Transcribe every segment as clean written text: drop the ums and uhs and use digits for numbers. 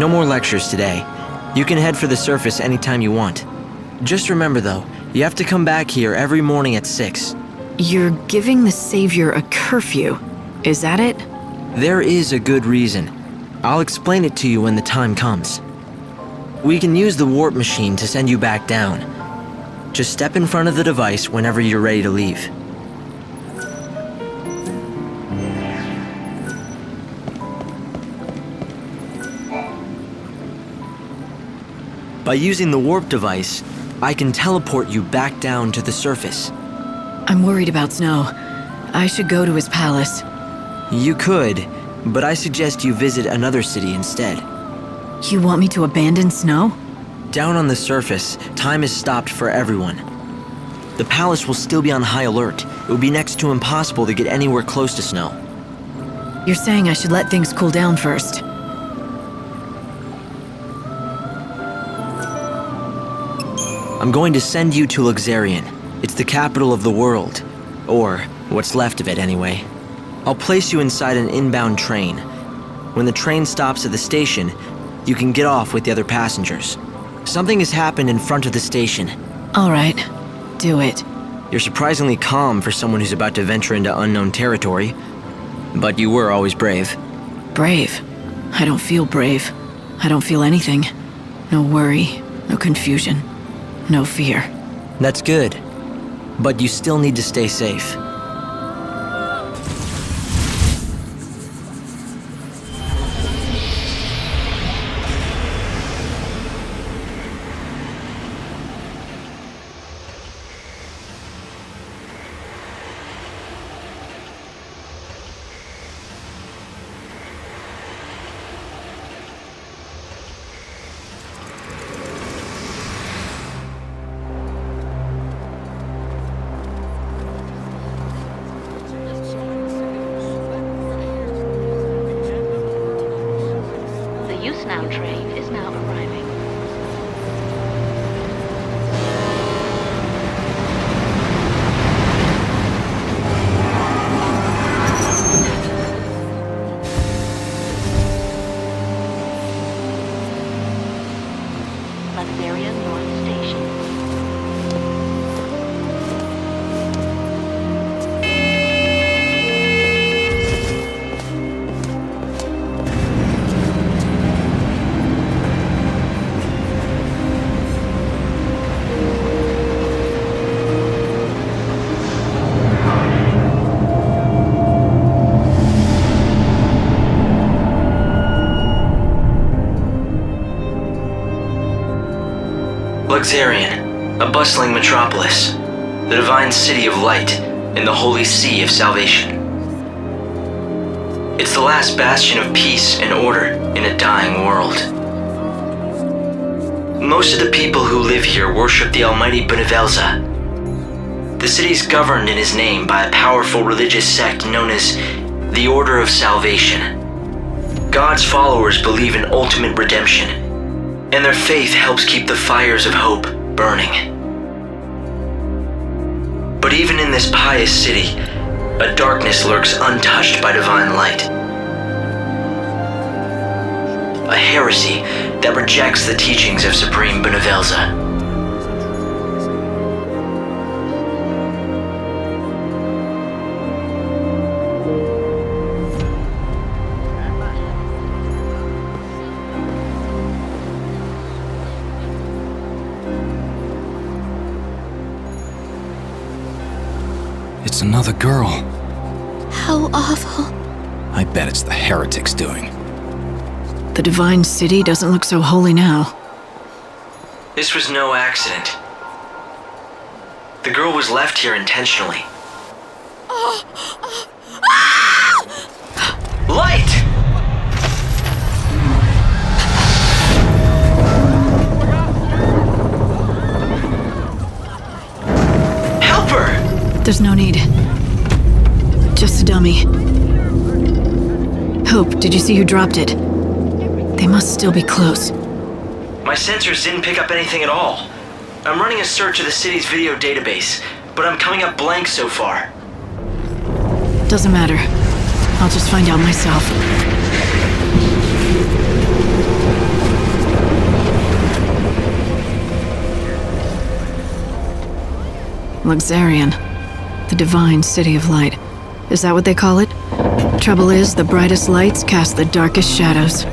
No more lectures today. You can head for the surface anytime you want. Just remember though, you have to come back here every morning at 6. You're giving the Savior a curfew. Is that it? There is a good reason. I'll explain it to you when the time comes. We can use the warp machine to send you back down. Just step in front of the device whenever you're ready to leave. By using the warp device, I can teleport you back down to the surface. I'm worried about Snow. I should go to his palace. You could, but I suggest you visit another city instead. You want me to abandon Snow? Down on the surface, time is stopped for everyone. The palace will still be on high alert. It would be next to impossible to get anywhere close to Snow. You're saying I should let things cool down first. I'm going to send you to XIII. It's the capital of the world. Or, what's left of it anyway. I'll place you inside an inbound train. When the train stops at the station, you can get off with the other passengers. Something has happened in front of the station. All right, do it. You're surprisingly calm for someone who's about to venture into unknown territory. But you were always brave. Brave? I don't feel brave. I don't feel anything. No worry, no confusion, no fear. That's good. But you still need to stay safe. The XIII train is now arriving. Latveria North Station. XIII, a bustling metropolis, the divine city of light and the holy sea of salvation. It's the last bastion of peace and order in a dying world. Most of the people who live here worship the almighty Benevelza. The city's governed in his name by a powerful religious sect known as the Order of Salvation. God's followers believe in ultimate redemption, and their faith helps keep the fires of hope burning. But even in this pious city, a darkness lurks untouched by divine light. A heresy that rejects the teachings of Supreme Benevelza. It's another girl. How awful. I bet it's the heretic's doing. The divine city doesn't look so holy now. This was no accident. The girl was left here intentionally. Light! Help her! There's no need. Just a dummy. Hope, did you see who dropped it? They must still be close. My sensors didn't pick up anything at all. I'm running a search of the city's video database, but I'm coming up blank so far. Doesn't matter. I'll just find out myself. Luxarian. The divine city of light. Is that what they call it? Trouble is, the brightest lights cast the darkest shadows.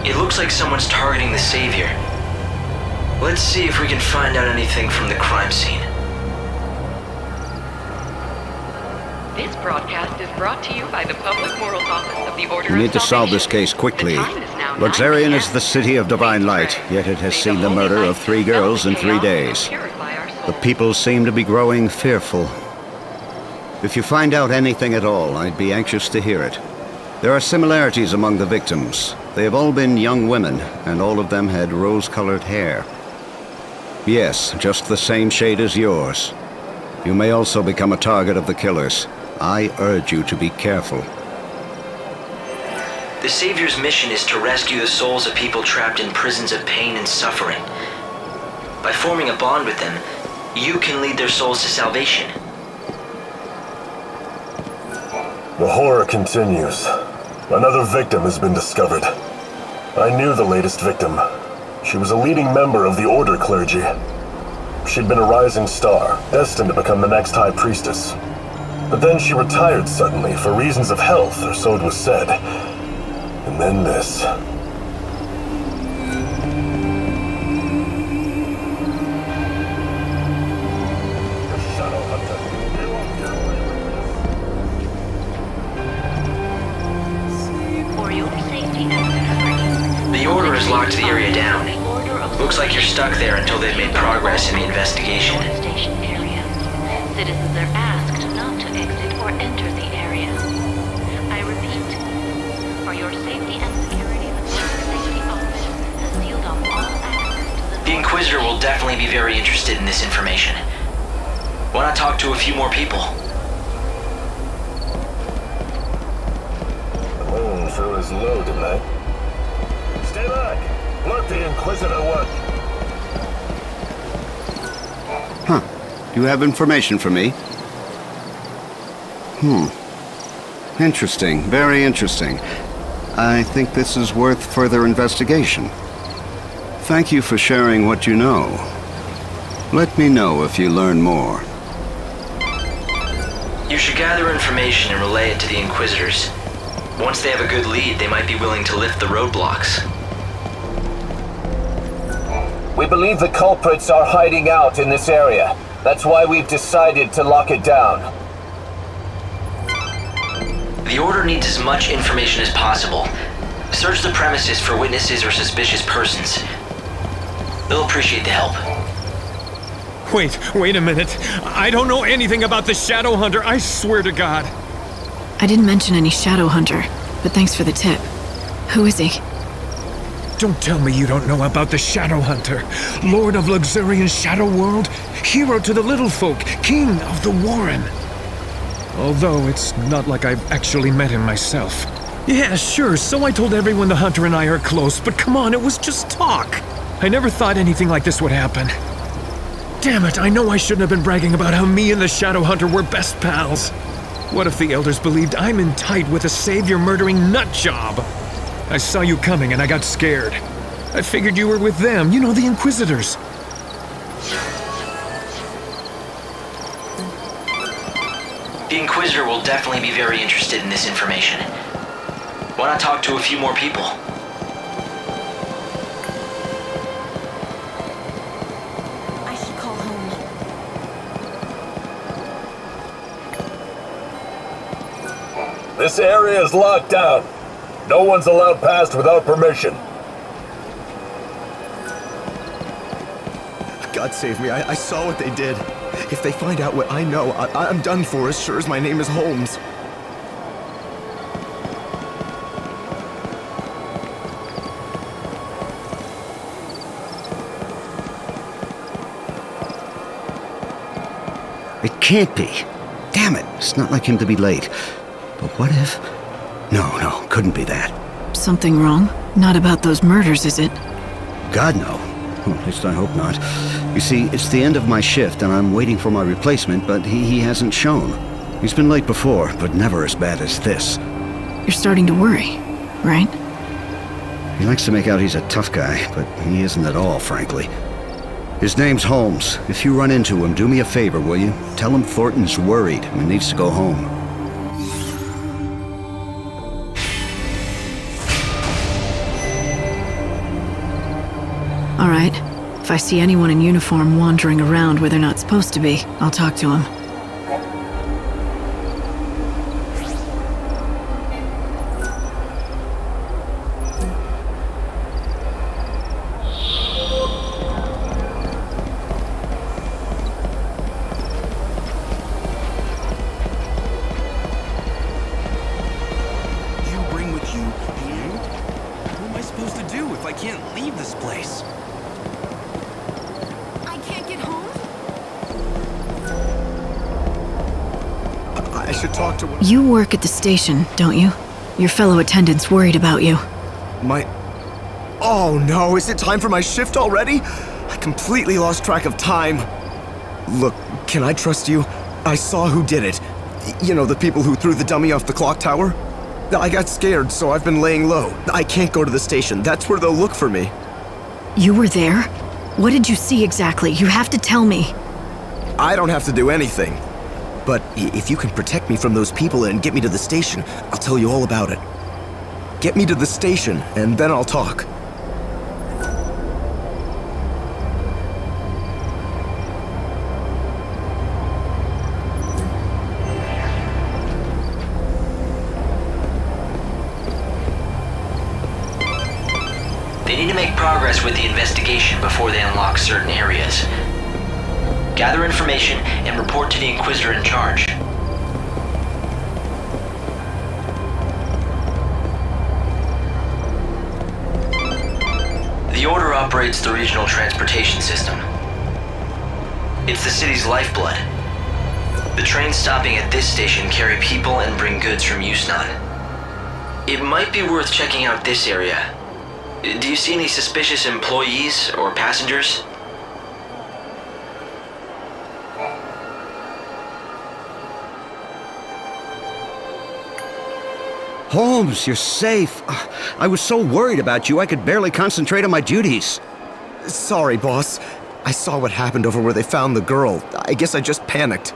It looks like someone's targeting the Savior. Let's see if we can find out anything from the crime scene. This broadcast is brought to you by the Public Morals Office of the Order We of need to solve this Salvation. case quickly. The time is now 9 Luxarian p.m. is the city of divine light, yet it has seen the murder of 3 girls in 3 days. The people seem to be growing fearful. If you find out anything at all, I'd be anxious to hear it. There are similarities among the victims. They have all been young women, and all of them had rose-colored hair. Yes, just the same shade as yours. You may also become a target of the killers. I urge you to be careful. The Savior's mission is to rescue the souls of people trapped in prisons of pain and suffering. By forming a bond with them, you can lead their souls to salvation. The horror continues. Another victim has been discovered. I knew the latest victim. She was a leading member of the Order clergy. She'd been a rising star, destined to become the next High Priestess. But then she retired suddenly for reasons of health, or so it was said. And then this. For your safety and security. The Order has locked the area down. The Order of Looks like you're stuck there until they've made progress in the investigation. Station area. Citizens are asked not to exit or enter the area. I repeat, for your safety and security, the Public Safety Office has sealed off all access to The Inquisitor will definitely be very interested in this information. Why not talk to a few more people? The moon sure is low tonight. Stay back! Let the Inquisitor work! Huh. Do you have information for me? Interesting. Very interesting. I think this is worth further investigation. Thank you for sharing what you know. Let me know if you learn more. You should gather information and relay it to the Inquisitors. Once they have a good lead, they might be willing to lift the roadblocks. We believe the culprits are hiding out in this area. That's why we've decided to lock it down. The Order needs as much information as possible. Search the premises for witnesses or suspicious persons. They'll appreciate the help. Wait a minute. I don't know anything about the Shadow Hunter, I swear to God. I didn't mention any Shadow Hunter, but thanks for the tip. Who is he? Don't tell me you don't know about the Shadow Hunter. Lord of Luxurian Shadow World, hero to the little folk, king of the Warren. Although it's not like I've actually met him myself. Yeah, sure, so I told everyone the Hunter and I are close, but come on, it was just talk. I never thought anything like this would happen. Damn it, I know I shouldn't have been bragging about how me and the Shadow Hunter were best pals. What if the Elders believed I'm in tight with a savior-murdering nutjob? I saw you coming and I got scared. I figured you were with them, you know, the Inquisitors. The Inquisitor will definitely be very interested in this information. Why not talk to a few more people? I should call home. This area is locked down. No one's allowed past without permission. God save me, I saw what they did. If they find out what I know, I'm done for, as sure as my name is Holmes. It can't be. Damn it, it's not like him to be late. But what if... No, couldn't be that. Something wrong? Not about those murders, is it? God, no. Well, at least I hope not. You see, it's the end of my shift, and I'm waiting for my replacement, but he hasn't shown. He's been late before, but never as bad as this. You're starting to worry, right? He likes to make out he's a tough guy, but he isn't at all, frankly. His name's Holmes. If you run into him, do me a favor, will you? Tell him Thornton's worried and needs to go home. All right. If I see anyone in uniform wandering around where they're not supposed to be, I'll talk to them. You bring with you you? What am I supposed to do if I can't leave this place? I can't get home? I should talk to one. You work at the station, don't you? Your fellow attendant's worried about you. My... Oh no, is it time for my shift already? I completely lost track of time. Look, can I trust you? I saw who did it. You know, the people who threw the dummy off the clock tower? I got scared, so I've been laying low. I can't go to the station. That's where they'll look for me. You were there? What did you see exactly? You have to tell me. I don't have to do anything. But if you can protect me from those people and get me to the station, I'll tell you all about it. Get me to the station, and then I'll talk. They need to make progress with the investigation before they unlock certain areas. Gather information and report to the Inquisitor in charge. The Order operates the regional transportation system. It's the city's lifeblood. The trains stopping at this station carry people and bring goods from Yusnan. It might be worth checking out this area. Do you see any suspicious employees or passengers? Holmes, you're safe. I was so worried about you, I could barely concentrate on my duties. Sorry, boss. I saw what happened over where they found the girl. I guess I just panicked.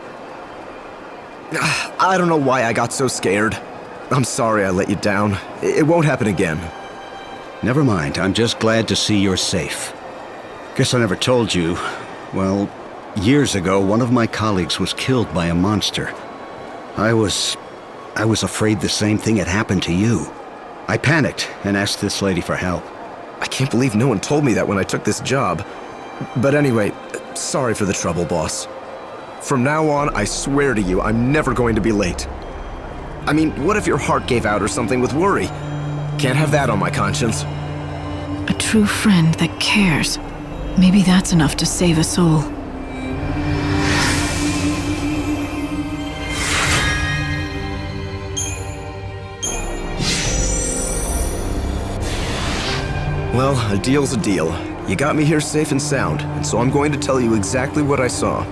I don't know why I got so scared. I'm sorry I let you down. It won't happen again. Never mind, I'm just glad to see you're safe. Guess I never told you. Well, years ago, one of my colleagues was killed by a monster. I was afraid the same thing had happened to you. I panicked and asked this lady for help. I can't believe no one told me that when I took this job. But anyway, sorry for the trouble, boss. From now on, I swear to you, I'm never going to be late. I mean, what if your heart gave out or something with worry? Can't have that on my conscience. A true friend that cares. Maybe that's enough to save a soul. Well, a deal's a deal. You got me here safe and sound, and so I'm going to tell you exactly what I saw.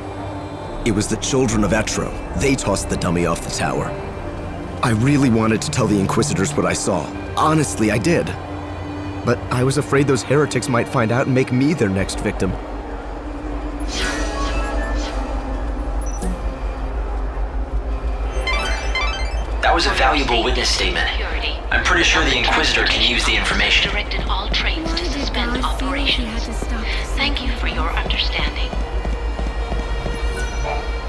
It was the children of Etro. They tossed the dummy off the tower. I really wanted to tell the Inquisitors what I saw. Honestly, I did. But I was afraid those heretics might find out and make me their next victim. That was a valuable witness statement. I'm pretty sure the Inquisitor can use the information. Directed all trains to suspend operations. Thank you for your understanding.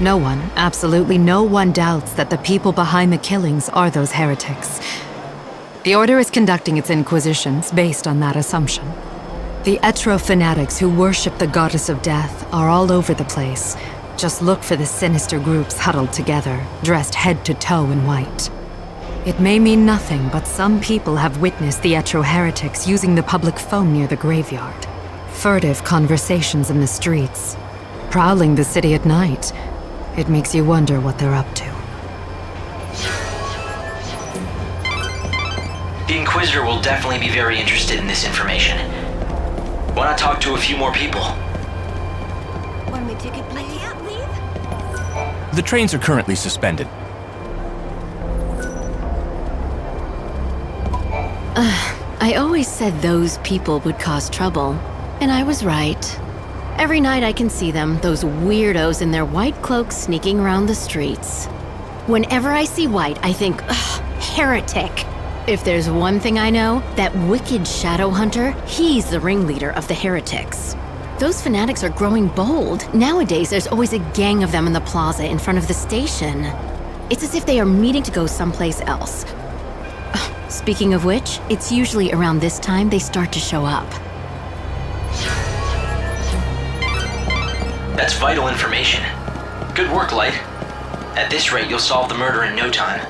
No one, absolutely no one doubts that the people behind the killings are those heretics. The Order is conducting its inquisitions based on that assumption. The XIII fanatics who worship the goddess of death are all over the place. Just look for the sinister groups huddled together, dressed head to toe in white. It may mean nothing, but some people have witnessed the XIII heretics using the public phone near the graveyard. Furtive conversations in the streets. Prowling the city at night. It makes you wonder what they're up to. The Inquisitor will definitely be very interested in this information. Why not talk to a few more people? Want me ticket, please? I can't leave. The trains are currently suspended. I always said those people would cause trouble, and I was right. Every night I can see them, those weirdos in their white cloaks sneaking around the streets. Whenever I see white, I think, ugh, heretic. If there's one thing I know, that wicked shadow hunter, he's the ringleader of the heretics. Those fanatics are growing bold. Nowadays, there's always a gang of them in the plaza in front of the station. It's as if they are meeting to go someplace else. Speaking of which, it's usually around this time they start to show up. That's vital information. Good work, Light. At this rate, you'll solve the murder in no time.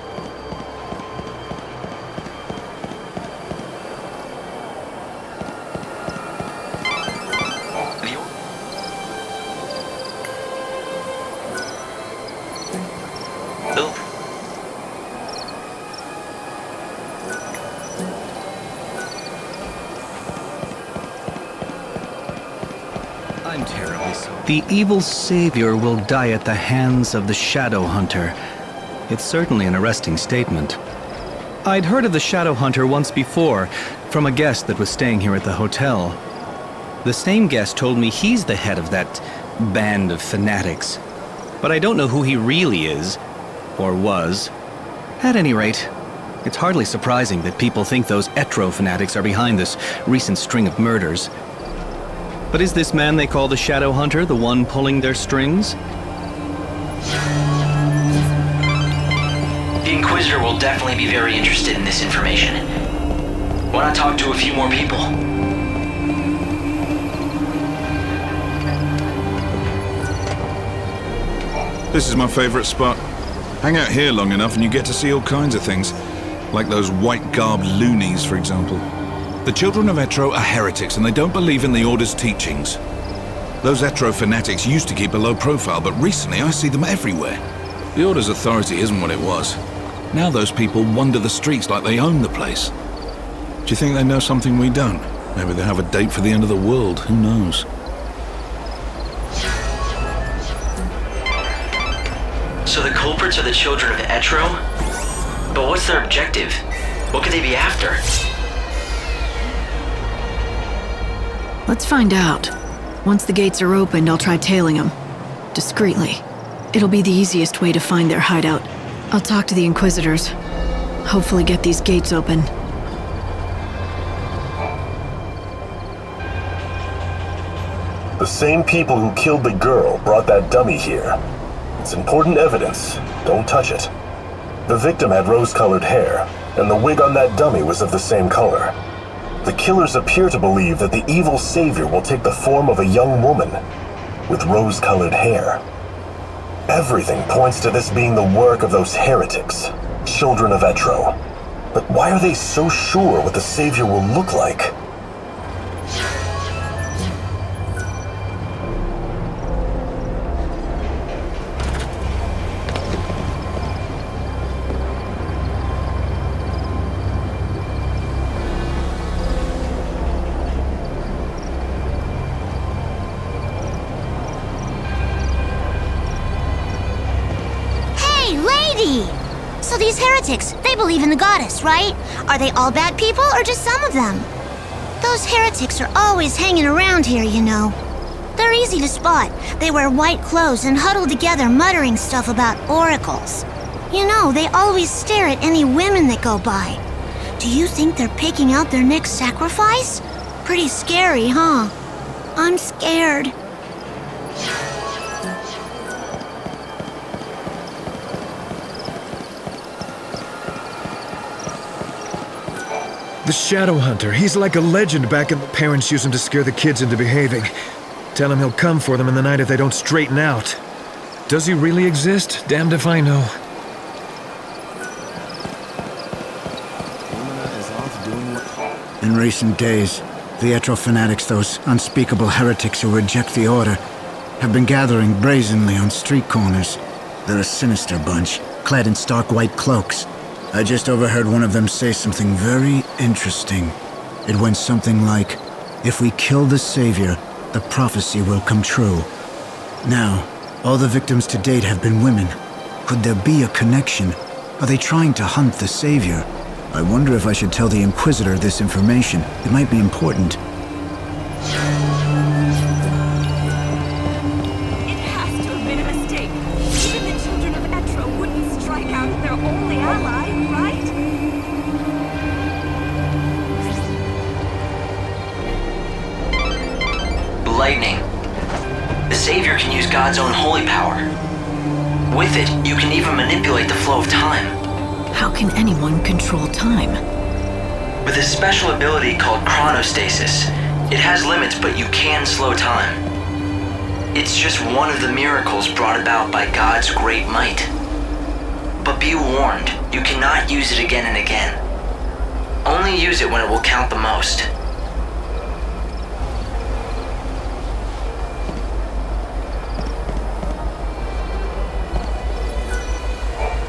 I'm terribly sorry. The evil savior will die at the hands of the shadow hunter. It's certainly an arresting statement. I'd heard of the shadow hunter once before, from a guest that was staying here at the hotel. The same guest told me he's the head of that band of fanatics. But I don't know who he really is, or was. At any rate, it's hardly surprising that people think those XIII fanatics are behind this recent string of murders. But is this man they call the Shadow Hunter the one pulling their strings? The Inquisitor will definitely be very interested in this information. Why not talk to a few more people? This is my favorite spot. Hang out here long enough and you get to see all kinds of things. Like those white-garbed loonies, for example. The children of XIII are heretics and they don't believe in the Order's teachings. Those XIII fanatics used to keep a low profile, but recently I see them everywhere. The Order's authority isn't what it was. Now those people wander the streets like they own the place. Do you think they know something we don't? Maybe they have a date for the end of the world, who knows? So the culprits are the children of XIII? But what's their objective? What could they be after? Let's find out. Once the gates are opened, I'll try tailing them. Discreetly. It'll be the easiest way to find their hideout. I'll talk to the Inquisitors. Hopefully get these gates open. The same people who killed the girl brought that dummy here. It's important evidence. Don't touch it. The victim had rose-colored hair, and the wig on that dummy was of the same color. The killers appear to believe that the evil savior will take the form of a young woman with rose-colored hair. Everything points to this being the work of those heretics, children of XIII. But why are they so sure what the savior will look like? So these heretics, they believe in the goddess, right? Are they all bad people, or just some of them? Those heretics are always hanging around here, you know. They're easy to spot. They wear white clothes and huddle together muttering stuff about oracles. You know, they always stare at any women that go by. Do you think they're picking out their next sacrifice? Pretty scary, huh? I'm scared. The Shadow Hunter. He's like a legend back in the parents use him to scare the kids into behaving. Tell him he'll come for them in the night if they don't straighten out. Does he really exist? Damned if I know. In recent days, the Etro fanatics, those unspeakable heretics who reject the Order, have been gathering brazenly on street corners. They're a sinister bunch, clad in stark white cloaks. I just overheard one of them say something very interesting. It went something like, if we kill the Savior, the prophecy will come true. Now, all the victims to date have been women. Could there be a connection? Are they trying to hunt the Savior? I wonder if I should tell the Inquisitor this information. It might be important. It has to have been a mistake. Even the children of Etro wouldn't strike out at their only ally, right? Lightning. The Savior can use God's own holy power. With it, you can even manipulate the flow of time. How can anyone control time? With a special ability called chronostasis, it has limits, but you can slow time. It's just one of the miracles brought about by God's great might. But be warned, you cannot use it again and again. Only use it when it will count the most.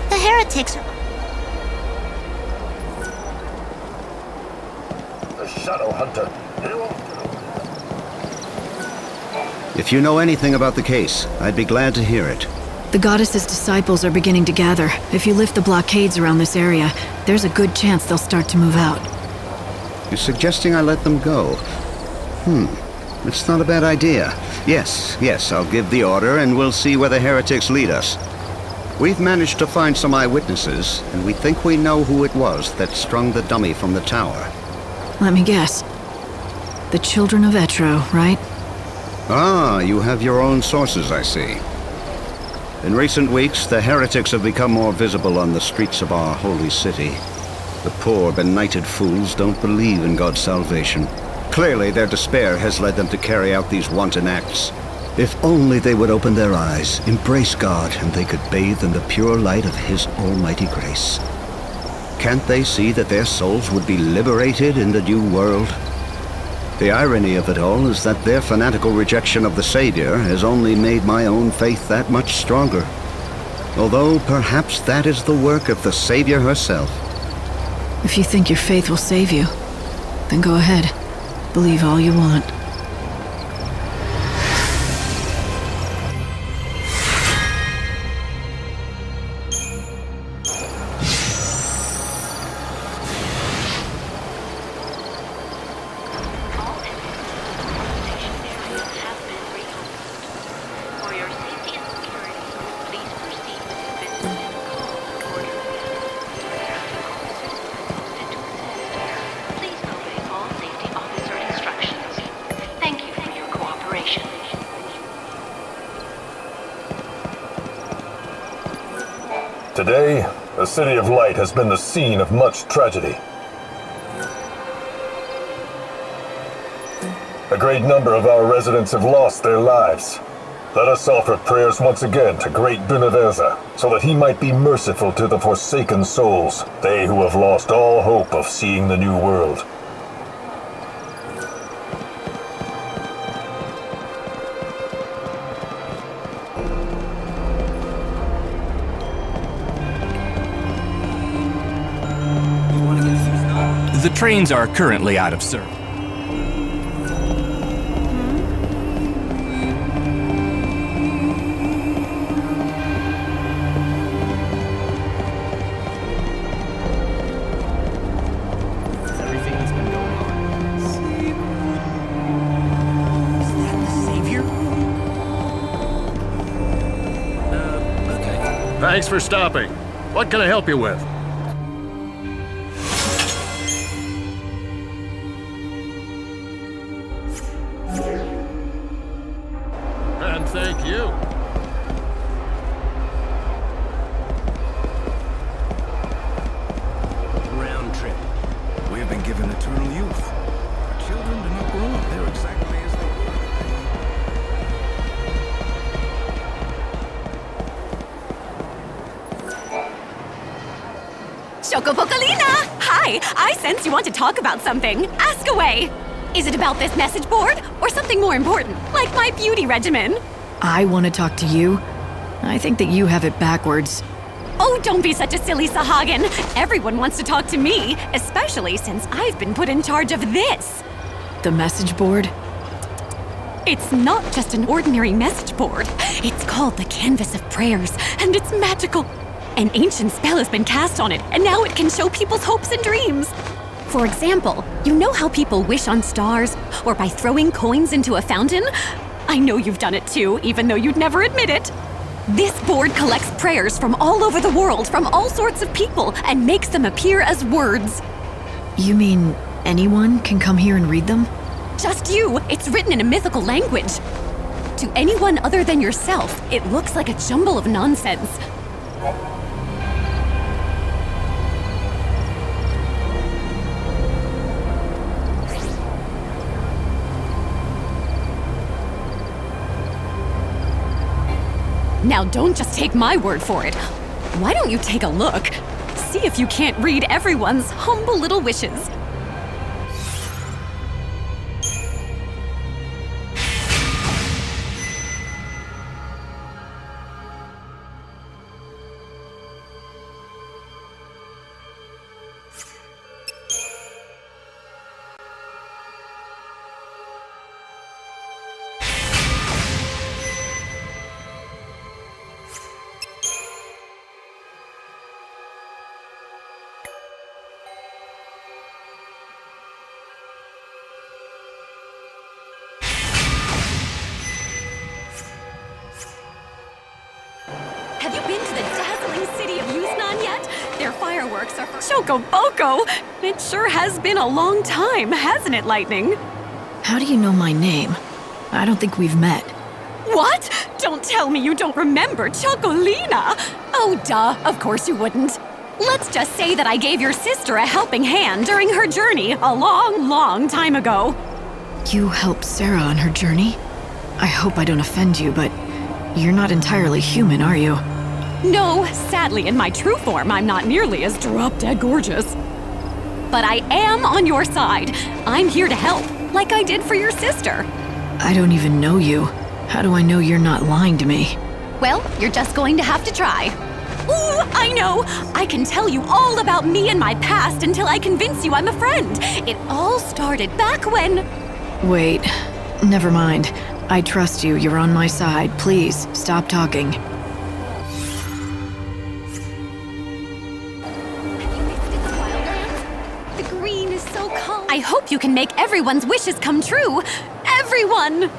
The heretics are... The Shadow Hunter. If you know anything about the case, I'd be glad to hear it. The goddess's disciples are beginning to gather. If you lift the blockades around this area, there's a good chance they'll start to move out. You're suggesting I let them go? It's not a bad idea. Yes, I'll give the order and we'll see where the heretics lead us. We've managed to find some eyewitnesses, and we think we know who it was that strung the dummy from the tower. Let me guess. The children of Etro, right? Ah, you have your own sources, I see. In recent weeks, the heretics have become more visible on the streets of our holy city. The poor, benighted fools don't believe in God's salvation. Clearly, their despair has led them to carry out these wanton acts. If only they would open their eyes, embrace God, and they could bathe in the pure light of His almighty grace. Can't they see that their souls would be liberated in the new world? The irony of it all is that their fanatical rejection of the Savior has only made my own faith that much stronger. Although perhaps that is the work of the Savior herself. If you think your faith will save you, then go ahead. Believe all you want. Today, the City of Light has been the scene of much tragedy. A great number of our residents have lost their lives. Let us offer prayers once again to great Benevelza, so that he might be merciful to the forsaken souls, they who have lost all hope of seeing the new world. The trains are currently out of service. Everything that's been going on. Is that the Savior? Okay. Thanks for stopping. What can I help you with? And thank you. Round trip. We have been given Chocopocolina! Hi, I sense you want to talk about something. Ask away. Is it about this message board or something more important, like my beauty regimen? I want to talk to you? I think that you have it backwards. Oh, don't be such a silly Sahagin. Everyone wants to talk to me, especially since I've been put in charge of this. The message board? It's not just an ordinary message board. It's called the Canvas of Prayers, and it's magical. An ancient spell has been cast on it, and now it can show people's hopes and dreams. For example, you know how people wish on stars, or by throwing coins into a fountain? I know you've done it too, even though you'd never admit it. This board collects prayers from all over the world, from all sorts of people, and makes them appear as words. You mean anyone can come here and read them? Just you! It's written in a mythical language. To anyone other than yourself, it looks like a jumble of nonsense. Now don't just take my word for it. Why don't you take a look? See if you can't read everyone's humble little wishes. Have you been to the dazzling city of Yuznan yet? Their fireworks are for Chocoboco! It sure has been a long time, hasn't it, Lightning? How do you know my name? I don't think we've met. What? Don't tell me you don't remember Chocolina! Oh, duh, of course you wouldn't. Let's just say that I gave your sister a helping hand during her journey a long, long time ago. You helped Sarah on her journey? I hope I don't offend you, but you're not entirely human, are you? No, sadly, in my true form, I'm not nearly as drop-dead gorgeous. But I am on your side. I'm here to help, like I did for your sister. I don't even know you. How do I know you're not lying to me? Well, you're just going to have to try. Ooh, I know! I can tell you all about me and my past until I convince you I'm a friend. It all started back when... Wait, never mind. I trust you. You're on my side. Please, stop talking. The green is so calm. I hope you can make everyone's wishes come true. Everyone!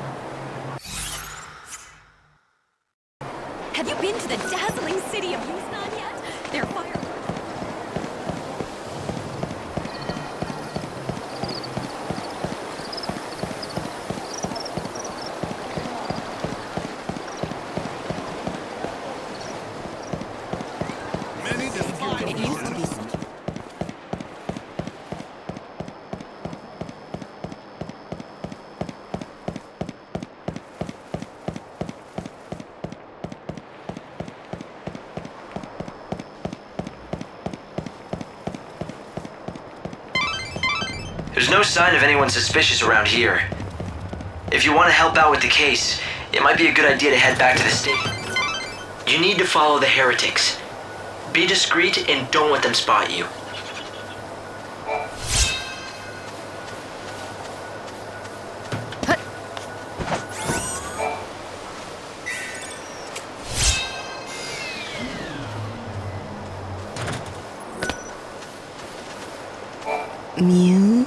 Have you been to the dazzling city of Yuznan yet? Their fireworks... There's no sign of anyone suspicious around here. If you want to help out with the case, it might be a good idea to head back to the station. You need to follow the heretics. Be discreet and don't let them spot you. Mew?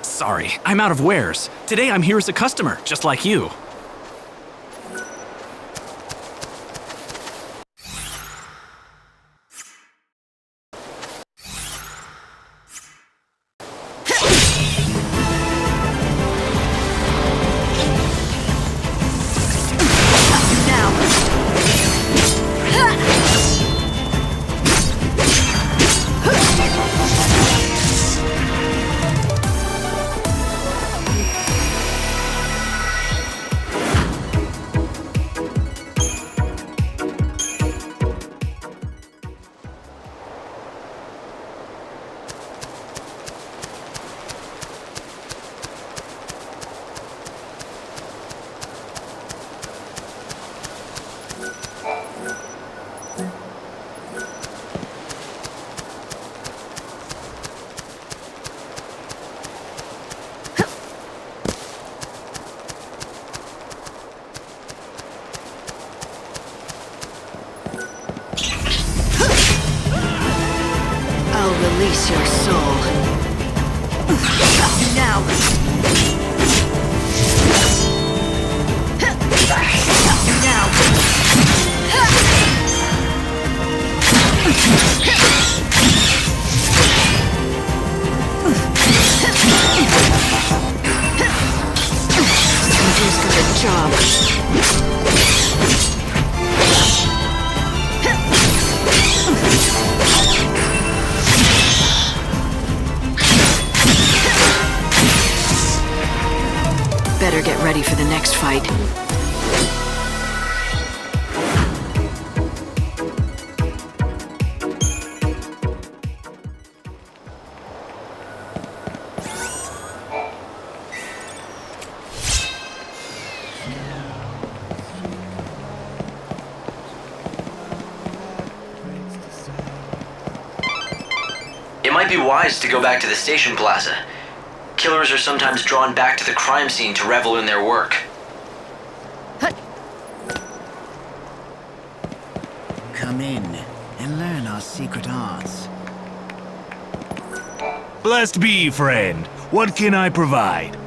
Sorry, I'm out of wares. Today I'm here as a customer, just like you. release your soul. Now! Now! Somebody's got a job. Better get ready for the next fight. It might be wise to go back to the station plaza. Killers are sometimes drawn back to the crime scene to revel in their work. Come in and learn our secret arts. Blessed be, friend. What can I provide?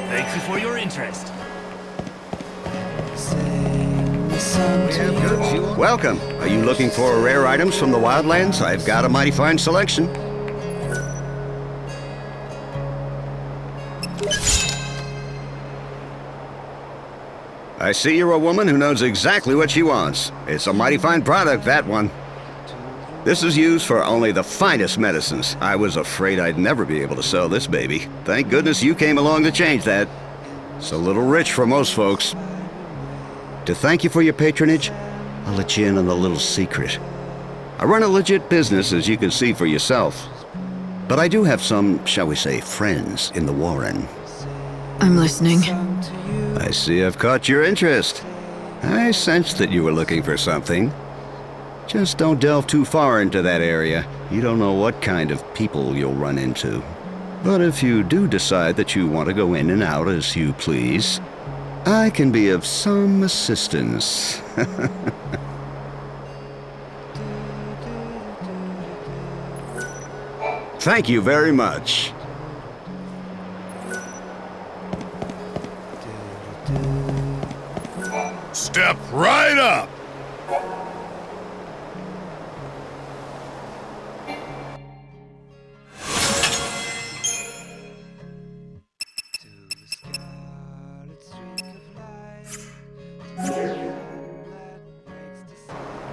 Thank you for your interest. Welcome. Are you looking for rare items from the wildlands? I've got a mighty fine selection. I see you're a woman who knows exactly what she wants. It's a mighty fine product, that one. This is used for only the finest medicines. I was afraid I'd never be able to sell this baby. Thank goodness you came along to change that. It's a little rich for most folks. To thank you for your patronage, I'll let you in on a little secret. I run a legit business, as you can see for yourself. But I do have some, shall we say, friends in the Warren. I'm listening. I see I've caught your interest. I sensed that you were looking for something. Just don't delve too far into that area. You don't know what kind of people you'll run into. But if you do decide that you want to go in and out as you please, I can be of some assistance. Thank you very much. Step right up!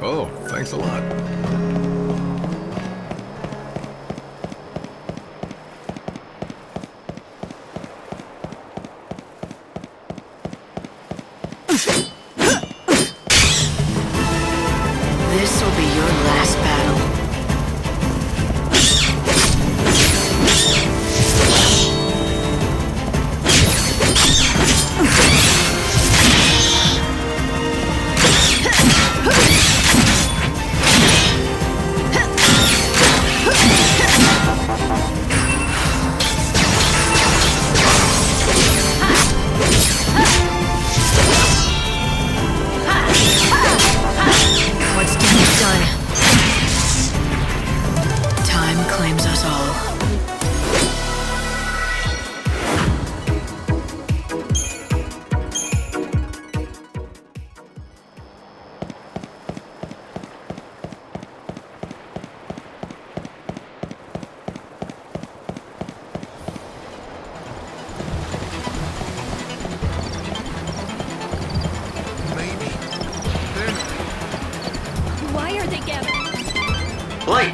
Oh, thanks a lot. This will be your last battle.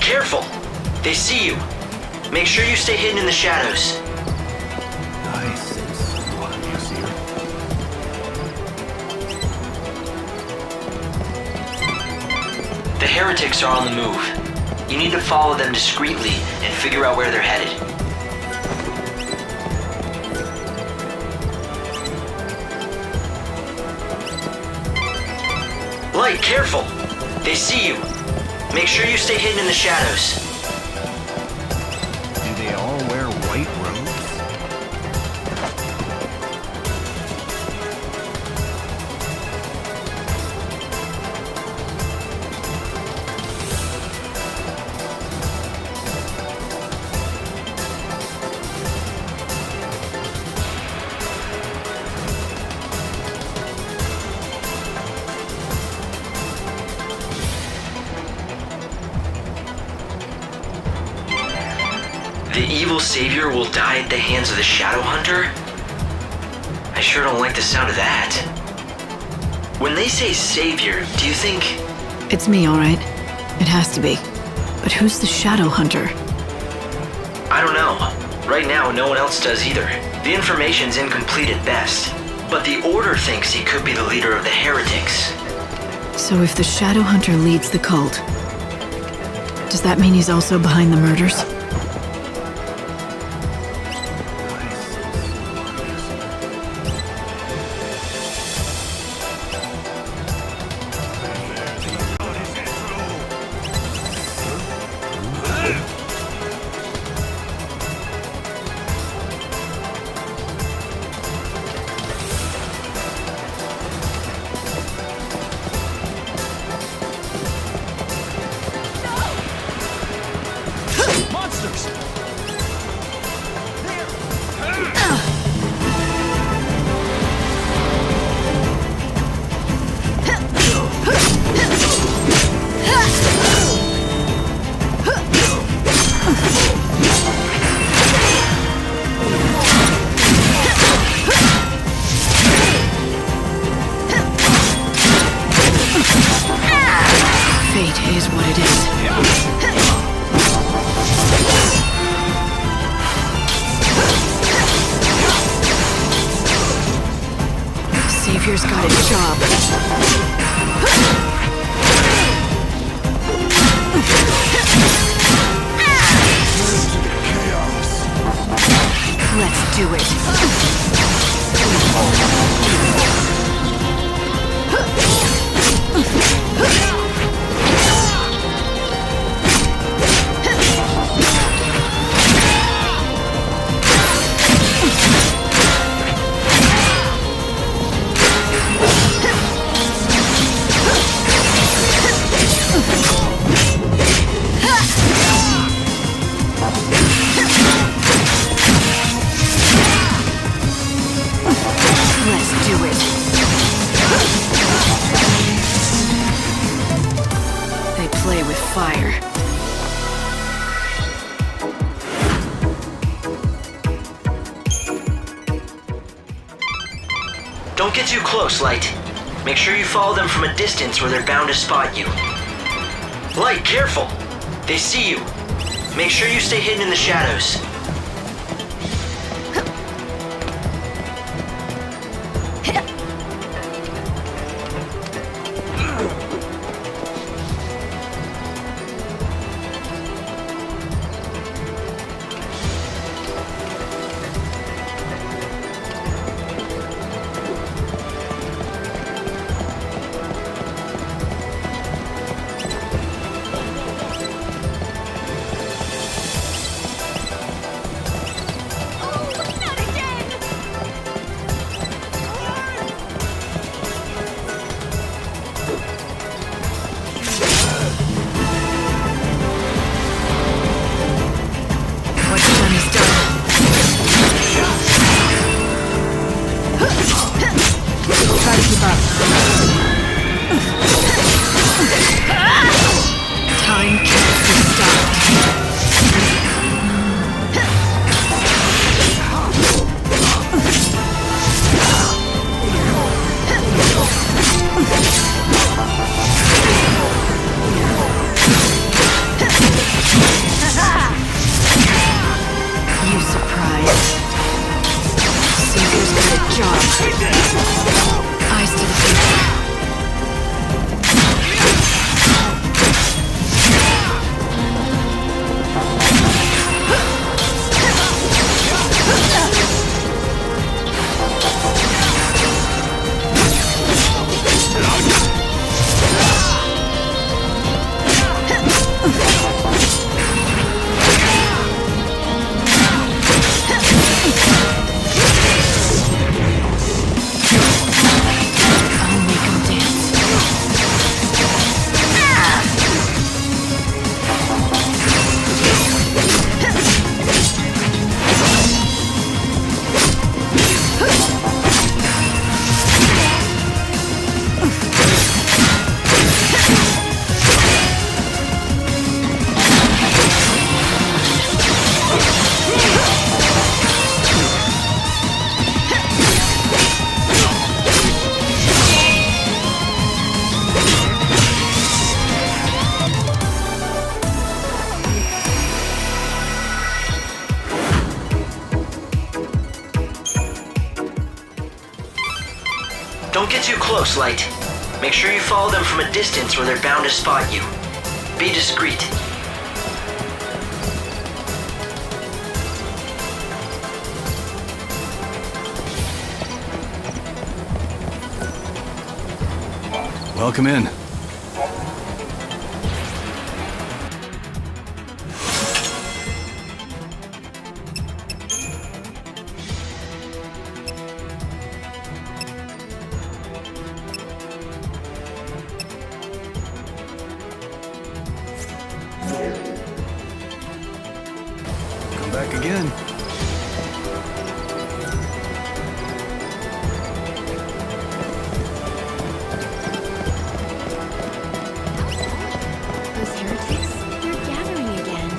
Light, careful! They see you. Make sure you stay hidden in the shadows. The heretics are on the move. You need to follow them discreetly and figure out where they're headed. Light, careful! They see you. Make sure you stay hidden in the shadows. Do they all wear white robes? The evil savior will die at the hands of the Shadow Hunter? I sure don't like the sound of that. When they say savior, do you think... It's me, all right. It has to be. But who's the Shadow Hunter? I don't know. Right now, no one else does either. The information's incomplete at best. But the Order thinks he could be the leader of the heretics. So if the Shadow Hunter leads the cult, does that mean he's also behind the murders? Savior's got his job. Let's do it. Fire. Don't get too close, Light. Make sure you follow them from a distance where they're bound to spot you. Light, careful! They see you. Make sure you stay hidden in the shadows. Eyes to the future. Don't get too close, Light. Make sure you follow them from a distance or they're bound to spot you. Be discreet. Welcome in. Come back again. Those heretics? They're gathering again.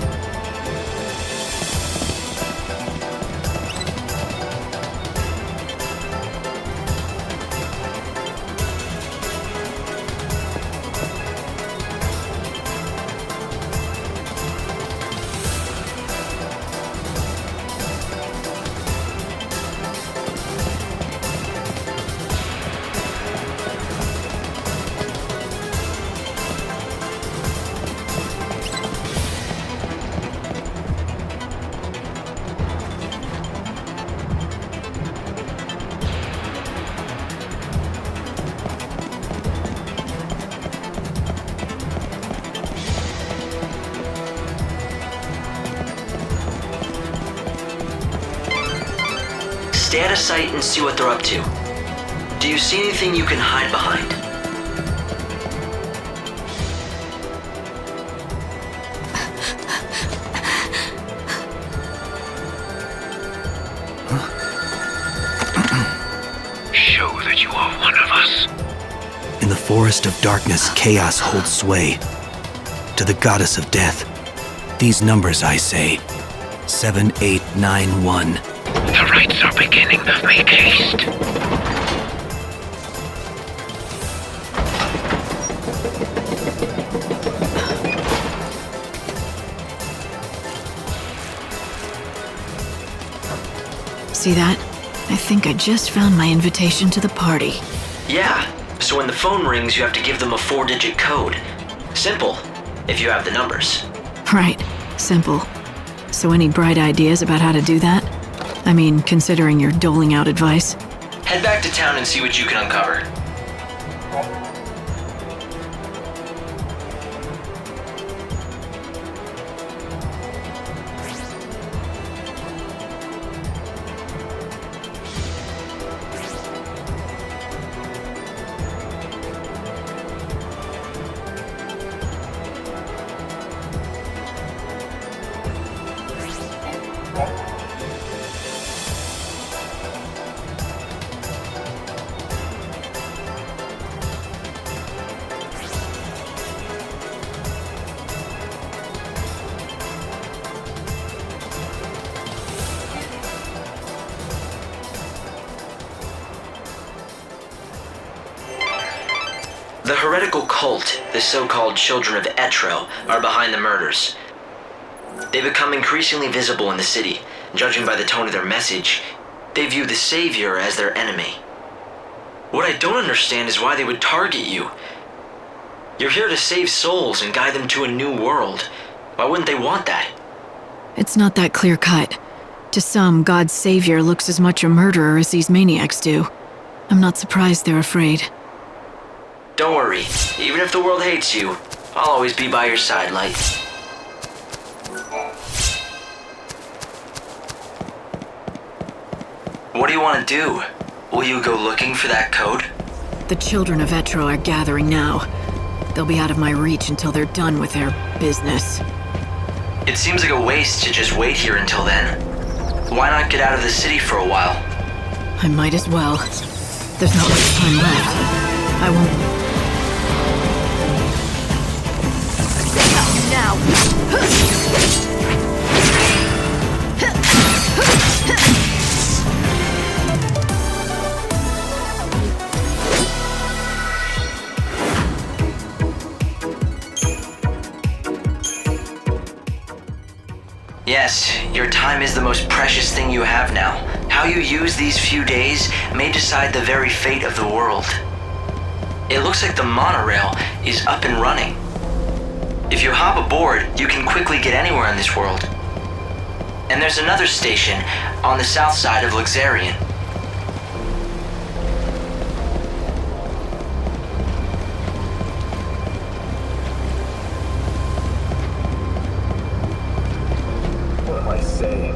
Stay out of sight and see what they're up to. Do you see anything you can hide behind? Show that you are one of us. In the forest of darkness, chaos holds sway. To the goddess of death, these numbers I say, 7891. The rites are beginning. Make haste. See that? I think I just found my invitation to the party. Yeah, so when the phone rings, you have to give them a 4-digit code. Simple, if you have the numbers. Right. Simple. So any bright ideas about how to do that? I mean, considering you're doling out advice. Head back to town and see what you can uncover. The heretical cult, the so-called Children of Etro, are behind the murders. They become increasingly visible in the city. Judging by the tone of their message, they view the Savior as their enemy. What I don't understand is why they would target you. You're here to save souls and guide them to a new world. Why wouldn't they want that? It's not that clear-cut. To some, God's savior looks as much a murderer as these maniacs do. I'm not surprised they're afraid. Don't worry. Even if the world hates you, I'll always be by your side, Light. What do you want to do? Will you go looking for that code? The children of Etro are gathering now. They'll be out of my reach until they're done with their business. It seems like a waste to just wait here until then. Why not get out of the city for a while? I might as well. There's not much time left. I won't... Yes, your time is the most precious thing you have now. How you use these few days may decide the very fate of the world. It looks like the monorail is up and running. If you hop aboard, you can quickly get anywhere in this world. And there's another station on the south side of Luxarian. What am I saying?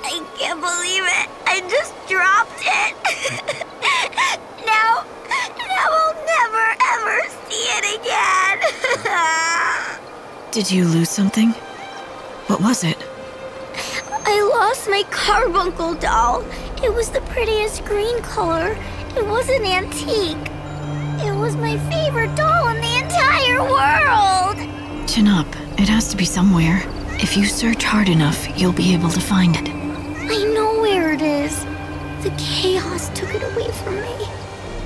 I can't believe it. I just dropped it. now I'll never ever see it again. Did you lose something? What was it? I lost my carbuncle doll. It was the prettiest green color. It was an antique. It was my favorite doll in the entire world. Chin up. It has to be somewhere. If you search hard enough, you'll be able to find it. I know where it is. The chaos took it away from me.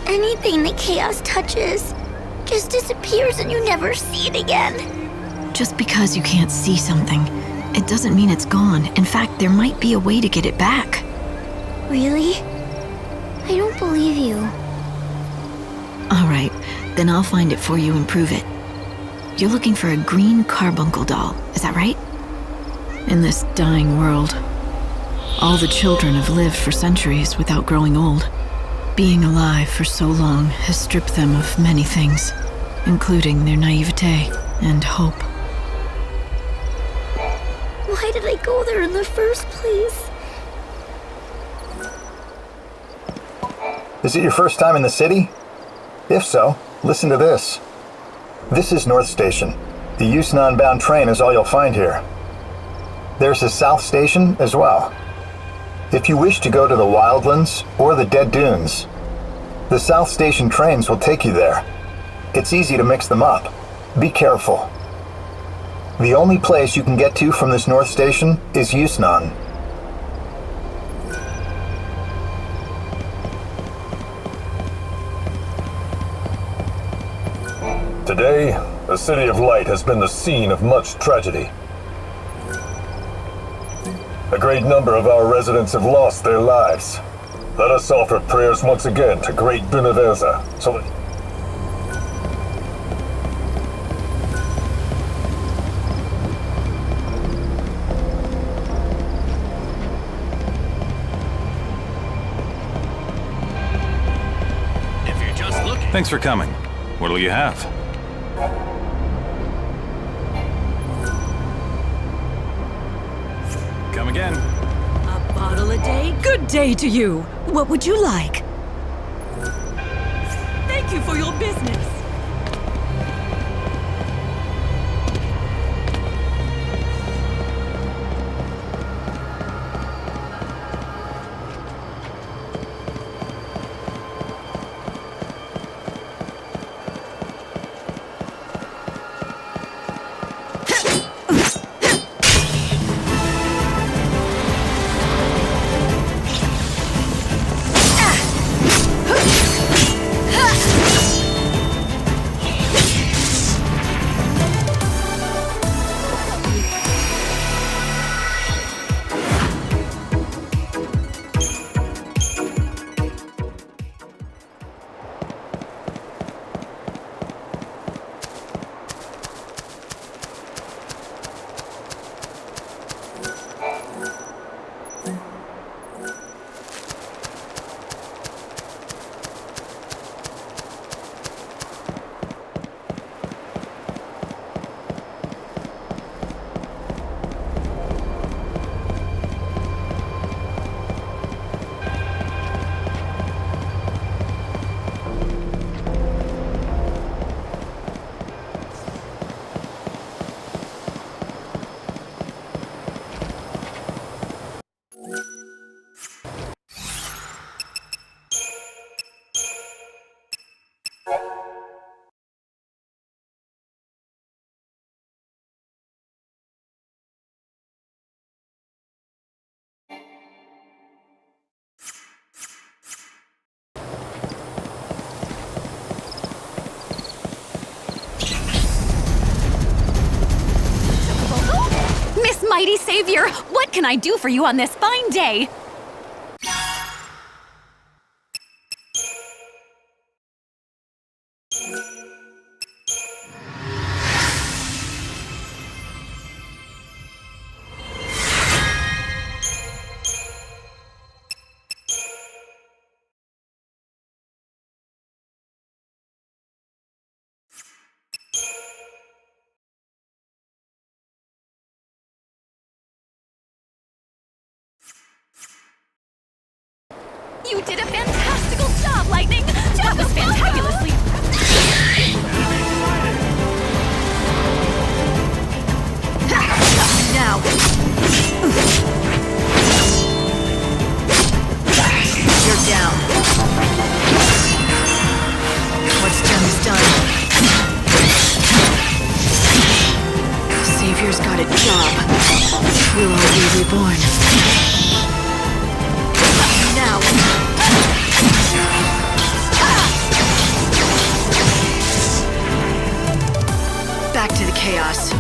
Anything the chaos touches just disappears and you never see it again. Just because you can't see something, it doesn't mean it's gone. In fact, there might be a way to get it back. Really? I don't believe you. All right, then I'll find it for you and prove it. You're looking for a green carbuncle doll, is that right? In this dying world, all the children have lived for centuries without growing old. Being alive for so long has stripped them of many things, including their naivete and hope. Why did I go there in the first place? Is it your first time in the city? If so, listen to this. This is North Station. The Yusnan-bound train is all you'll find here. There's a South Station as well. If you wish to go to the Wildlands or the Dead Dunes, the South Station trains will take you there. It's easy to mix them up. Be careful. The only place you can get to from this North Station is Yusnan. Today, the City of Light has been the scene of much tragedy. A great number of our residents have lost their lives. Let us offer prayers once again to Great Benevelza, so that... Thanks for coming. What'll you have? Come again. A bottle a day? Good day to you. What would you like? Thank you for your business. Mighty Savior, what can I do for you on this fine day? You did a fantastical job, Lightning! That was fantabulously... Now! You're down. What's done is done. Savior's got a job. We'll all be reborn. Now. Back to the chaos.